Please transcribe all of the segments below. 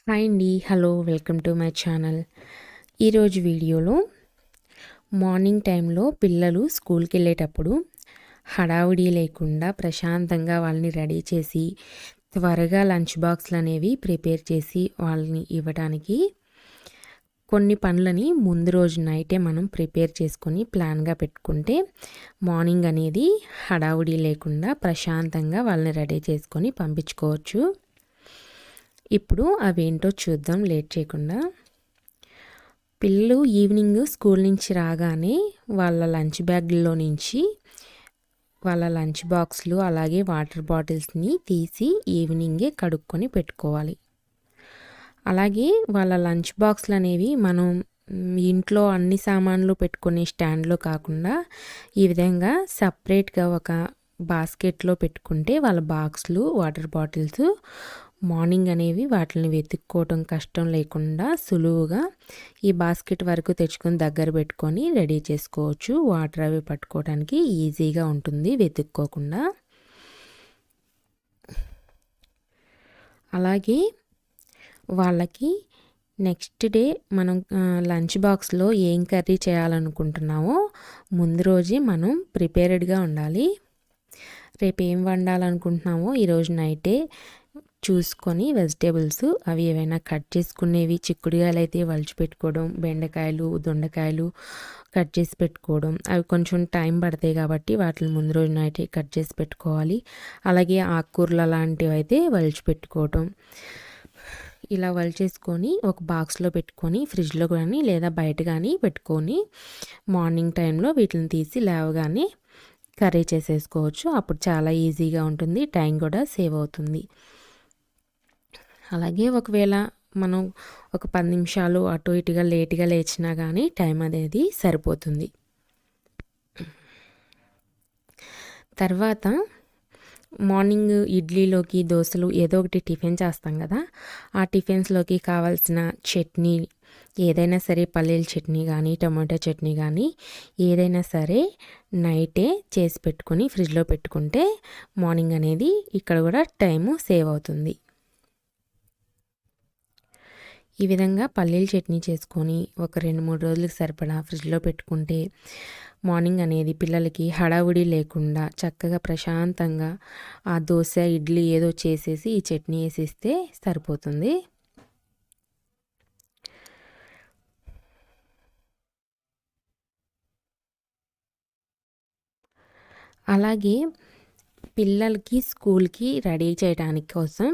Hi అండి, hello, welcome to my channel. ఈరోజు వీడియోలో మార్నింగ్ టైంలో పిల్లలు స్కూల్కి వెళ్ళేటప్పుడు హడావుడి లేకుండా ప్రశాంతంగా వాళ్ళని రెడీ చేసి త్వరగా లంచ్ బాక్స్లు అనేవి ప్రిపేర్ చేసి వాళ్ళని ఇవ్వడానికి కొన్ని పనులని ముందు రోజు నైటే మనం ప్రిపేర్ చేసుకొని ప్లాన్గా పెట్టుకుంటే మార్నింగ్ అనేది హడావుడి లేకుండా ప్రశాంతంగా వాళ్ళని రెడీ చేసుకొని పంపించుకోవచ్చు. ఇప్పుడు అవేంటో చూద్దాం లేట్ చేయకుండా. పిల్లలు ఈవినింగ్ స్కూల్ నుంచి రాగానే వాళ్ళ లంచ్ బ్యాగ్లో నుంచి వాళ్ళ లంచ్ బాక్స్లు అలాగే వాటర్ బాటిల్స్ని తీసి ఈవినింగే కడుక్కొని పెట్టుకోవాలి. అలాగే వాళ్ళ లంచ్ బాక్స్లు అనేవి మనం ఇంట్లో అన్ని సామాన్లు పెట్టుకునే స్టాండ్లో కాకుండా ఈ విధంగా సపరేట్గా ఒక బాస్కెట్లో పెట్టుకుంటే వాళ్ళ బాక్స్లు వాటర్ బాటిల్స్ మార్నింగ్ అనేవి వాటిని వెతుక్కోవటం కష్టం లేకుండా సులువుగా ఈ బాస్కెట్ వరకు తెచ్చుకొని దగ్గర పెట్టుకొని రెడీ చేసుకోవచ్చు. వాటర్ అవి పట్టుకోవడానికి ఈజీగా ఉంటుంది వెతుక్కోకుండా. అలాగే వాళ్ళకి నెక్స్ట్ డే మనం లంచ్ బాక్స్లో ఏం కర్రీ చేయాలనుకుంటున్నామో ముందు రోజే మనం ప్రిపేర్డ్గా ఉండాలి. రేపు ఏం వండాలనుకుంటున్నామో ఈరోజు నైటే చూసుకొని వెజిటేబుల్స్ అవి ఏవైనా కట్ చేసుకునేవి, చిక్కుడుకాయలు అయితే వలిచి పెట్టుకోవడం, బెండకాయలు దొండకాయలు కట్ చేసి పెట్టుకోవడం, అవి కొంచెం టైం పడతాయి కాబట్టి వాటిని ముందు రోజు నైటే కట్ చేసి పెట్టుకోవాలి. అలాగే ఆకుకూరలు అలాంటివి అయితే వలిచి పెట్టుకోవడం. ఇలా వలిచేసుకొని ఒక బాక్స్లో పెట్టుకొని ఫ్రిడ్జ్లో కానీ లేదా బయట కానీ పెట్టుకొని మార్నింగ్ టైంలో వీటిని తీసి లేవగానే కర్రీ చేసేసుకోవచ్చు. అప్పుడు చాలా ఈజీగా ఉంటుంది, టైం కూడా సేవ్ అవుతుంది. అలాగే ఒకవేళ మనం ఒక 10 నిమిషాలు అటు ఇటుగా లేట్గా లేచినా కానీ టైం అనేది సరిపోతుంది. తర్వాత మార్నింగ్ ఇడ్లీలోకి దోశలు ఏదో ఒకటి టిఫిన్ చేస్తాం కదా, ఆ టిఫిన్స్లోకి కావాల్సిన చట్నీ ఏదైనా సరే, పల్లీల చట్నీ కానీ టమాటో చట్నీ కానీ ఏదైనా సరే నైటే చేసి పెట్టుకొని ఫ్రిడ్జ్లో పెట్టుకుంటే మార్నింగ్ అనేది ఇక్కడ కూడా టైము సేవ్ అవుతుంది. ఈ విధంగా పల్లీల చట్నీ చేసుకొని ఒక 2-3 రోజులకు సరిపడా ఫ్రిడ్జ్లో పెట్టుకుంటే మార్నింగ్ అనేది పిల్లలకి హడావుడి లేకుండా చక్కగా ప్రశాంతంగా ఆ దోశ ఇడ్లీ ఏదో చేసేసి ఈ చట్నీ వేసిస్తే సరిపోతుంది. అలాగే పిల్లలకి స్కూల్కి రెడీ చేయడానికి కోసం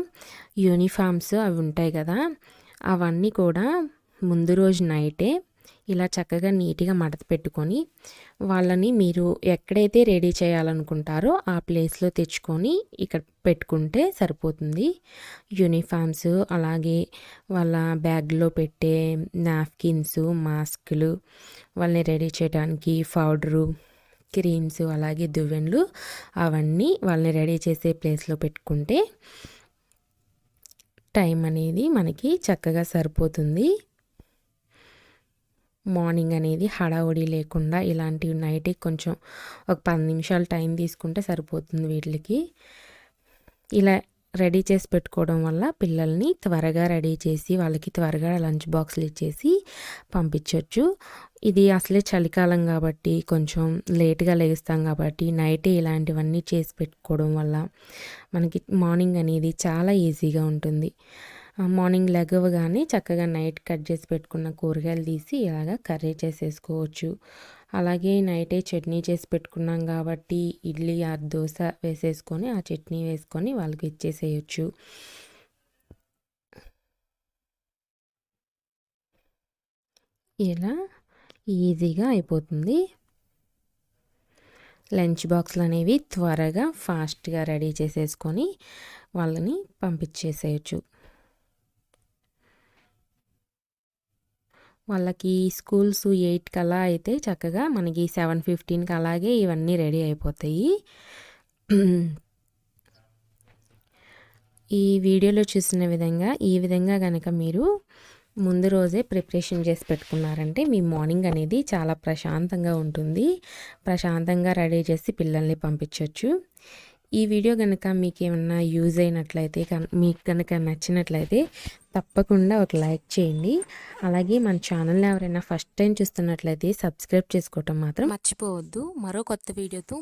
యూనిఫామ్స్ అవి ఉంటాయి కదా, అవన్నీ కూడా ముందు రోజు నైటే ఇలా చక్కగా నీట్గా మడత పెట్టుకొని వాళ్ళని మీరు ఎక్కడైతే రెడీ చేయాలనుకుంటారో ఆ ప్లేస్లో తెచ్చుకొని ఇక్కడ పెట్టుకుంటే సరిపోతుంది. యూనిఫామ్స్ అలాగే వాళ్ళ బ్యాగ్లో పెట్టే నాప్కిన్స్, మాస్కులు, వాళ్ళని రెడీ చేయడానికి పౌడరు, క్రీమ్స్ అలాగే దువ్వెనలు అవన్నీ వాళ్ళని రెడీ చేసే ప్లేస్లో పెట్టుకుంటే టైం అనేది మనకి చక్కగా సరిపోతుంది. మార్నింగ్ అనేది హడావుడి లేకుండా ఇలాంటివి నైటే కొంచెం ఒక 10 నిమిషాలు టైం తీసుకుంటే సరిపోతుంది వీటికి. ఇలా రెడీ చేసి పెట్టుకోవడం వల్ల పిల్లల్ని త్వరగా రెడీ చేసి వాళ్ళకి త్వరగా లంచ్ బాక్స్లు ఇచ్చేసి పంపించవచ్చు. ఇది అసలే చలికాలం కాబట్టి కొంచెం లేట్గా లేస్తాం కాబట్టి నైటే ఇలాంటివన్నీ చేసి పెట్టుకోవడం వల్ల మనకి మార్నింగ్ అనేది చాలా ఈజీగా ఉంటుంది. మార్నింగ్ లెగవగానే చక్కగా నైట్ కట్ చేసి పెట్టుకున్న కూరగాయలు తీసి ఇలాగా కర్రీ చేసేసుకోవచ్చు. అలాగే నైటే చట్నీ చేసి పెట్టుకున్నాం కాబట్టి ఇడ్లీ ఆర్ దోశ వేసేసుకొని ఆ చట్నీ వేసుకొని వాళ్ళకి ఇచ్చేసేయచ్చు. ఇలా ఈజీగా అయిపోతుంది. లంచ్ బాక్స్లు అనేవి త్వరగా ఫాస్ట్గా రెడీ చేసేసుకొని వాళ్ళని పంపించేసేయచ్చు. వాళ్ళకి స్కూల్స్ 8 కల్లా అయితే చక్కగా మనకి 7:15కి అలాగే ఇవన్నీ రెడీ అయిపోతాయి. ఈ వీడియోలో చూసిన విధంగా ఈ విధంగా కనుక మీరు ముందు రోజే ప్రిపరేషన్ చేసి పెట్టుకున్నారంటే మీ మార్నింగ్ అనేది చాలా ప్రశాంతంగా ఉంటుంది. ప్రశాంతంగా రెడీ చేసి పిల్లల్ని పంపించవచ్చు. ఈ వీడియో కనుక మీకు ఏమన్నా యూజ్ అయినట్లయితే మీకు కనుక నచ్చినట్లయితే తప్పకుండా ఒక లైక్ చేయండి. అలాగే మన ఛానల్ని ఎవరైనా ఫస్ట్ టైం చూస్తున్నట్లయితే సబ్స్క్రైబ్ చేసుకోవటం మాత్రం మర్చిపోవద్దు. మరో కొత్త వీడియోతో